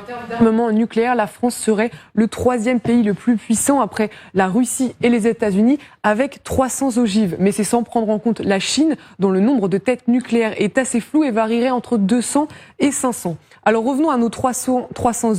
termes d'armement nucléaire, la France serait le 3e pays le plus puissant après la Russie et les États-Unis, avec 300 ogives. Mais c'est sans prendre en compte la Chine, dont le nombre de têtes nucléaires est assez flou et varierait entre 200 et 500. Alors revenons à nos 300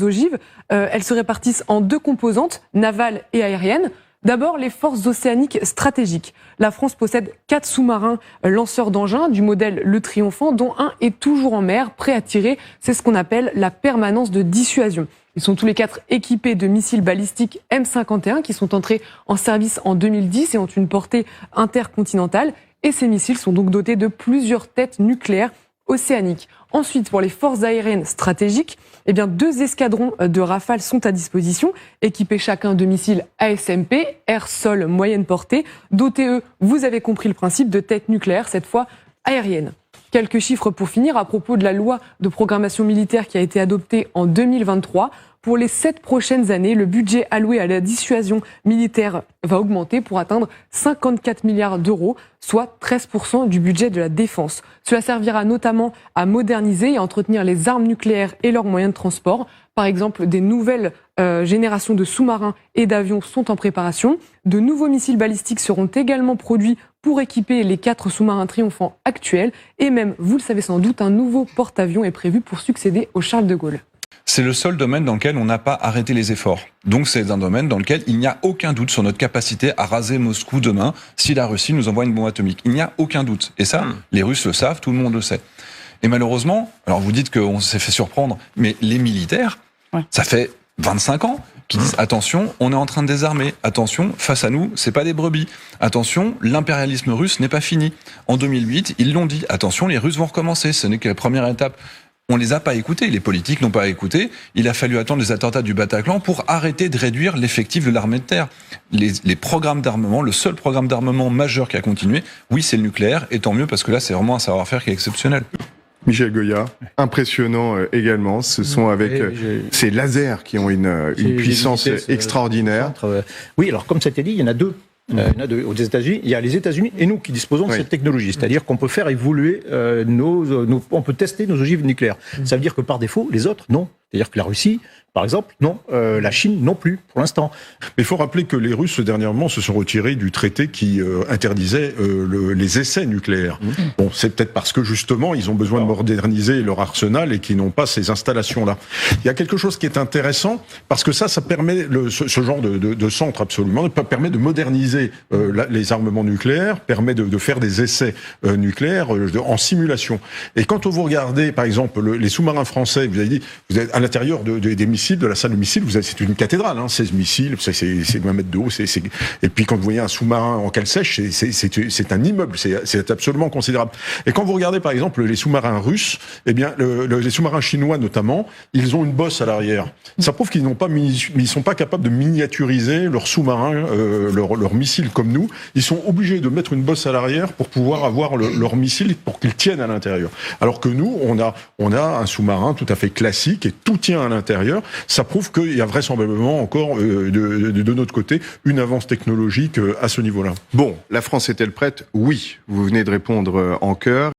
ogives. Elles se répartissent en 2 composantes, navales et aériennes. D'abord, les forces océaniques stratégiques. La France possède 4 sous-marins lanceurs d'engins du modèle Le Triomphant, dont un est toujours en mer, prêt à tirer. C'est ce qu'on appelle la permanence de dissuasion. Ils sont tous les 4 équipés de missiles balistiques M51 qui sont entrés en service en 2010 et ont une portée intercontinentale. Et ces missiles sont donc dotés de plusieurs têtes nucléaires océaniques. Ensuite, pour les forces aériennes stratégiques, 2 escadrons de Rafale sont à disposition, équipés chacun de missiles ASMP, air-sol moyenne portée, dotés, eux, vous avez compris le principe, de têtes nucléaires, cette fois aériennes. Quelques chiffres pour finir à propos de la loi de programmation militaire qui a été adoptée en 2023. Pour les 7 prochaines années, le budget alloué à la dissuasion militaire va augmenter pour atteindre 54 milliards d'euros, soit 13% du budget de la défense. Cela servira notamment à moderniser et à entretenir les armes nucléaires et leurs moyens de transport. Par exemple, des nouvelles générations de sous-marins et d'avions sont en préparation. De nouveaux missiles balistiques seront également produits pour équiper les 4 sous-marins triomphants actuels. Et même, vous le savez sans doute, un nouveau porte-avions est prévu pour succéder au Charles de Gaulle. C'est le seul domaine dans lequel on n'a pas arrêté les efforts. Donc c'est un domaine dans lequel il n'y a aucun doute sur notre capacité à raser Moscou demain si la Russie nous envoie une bombe atomique. Il n'y a aucun doute. Et ça, les Russes le savent, tout le monde le sait. Et malheureusement, alors vous dites qu'on s'est fait surprendre, mais les militaires, ça fait 25 ans qu'ils disent attention, on est en train de désarmer. Attention, face à nous, c'est pas des brebis. Attention, l'impérialisme russe n'est pas fini. En 2008, ils l'ont dit. Attention, les Russes vont recommencer. Ce n'est que la première étape. On les a pas écoutés, les politiques n'ont pas écouté. Il a fallu attendre les attentats du Bataclan pour arrêter de réduire l'effectif de l'armée de terre. Les programmes d'armement, le seul programme d'armement majeur qui a continué, oui, c'est le nucléaire, et tant mieux parce que là, c'est vraiment un savoir-faire qui est exceptionnel. Michel Goya, impressionnant également. Ce sont avec ces lasers qui ont une puissance extraordinaire. Oui, alors comme ça a été dit, il y en a 2. Il y en a 2 aux États-Unis. Il y a les États-Unis et nous qui disposons de cette technologie. C'est-à-dire qu'on peut faire évoluer on peut tester nos ogives nucléaires. Ça veut dire que par défaut, les autres, non. C'est-à-dire que la Russie, par exemple, non. La Chine, non plus, pour l'instant. Mais il faut rappeler que les Russes, dernièrement, se sont retirés du traité qui interdisait les essais nucléaires. Bon, c'est peut-être parce que, justement, ils ont besoin de moderniser leur arsenal et qu'ils n'ont pas ces installations-là. Il y a quelque chose qui est intéressant, parce que ça permet, ce genre de centre, absolument, permet de moderniser les armements nucléaires, permet de faire des essais nucléaires en simulation. Et quand vous regardez, par exemple, les sous-marins français, vous avez dit, vous êtes à l'intérieur des missiles, de la salle de missiles, c'est une cathédrale, 16 missiles, c'est 20 mètres de haut, et puis quand vous voyez un sous-marin en cale sèche, c'est un immeuble, c'est absolument considérable. Et quand vous regardez par exemple les sous-marins russes, les sous-marins chinois notamment, ils ont une bosse à l'arrière. Ça prouve qu'ils sont pas capables de miniaturiser leurs sous-marins, leurs missiles comme nous. Ils sont obligés de mettre une bosse à l'arrière pour pouvoir avoir leurs missiles pour qu'ils tiennent à l'intérieur. Alors que nous, on a un sous-marin tout à fait classique et tout tient à l'intérieur. Ça prouve qu'il y a vraisemblablement encore de notre côté une avance technologique à ce niveau-là. Bon, la France est-elle prête ? Oui, vous venez de répondre en chœur.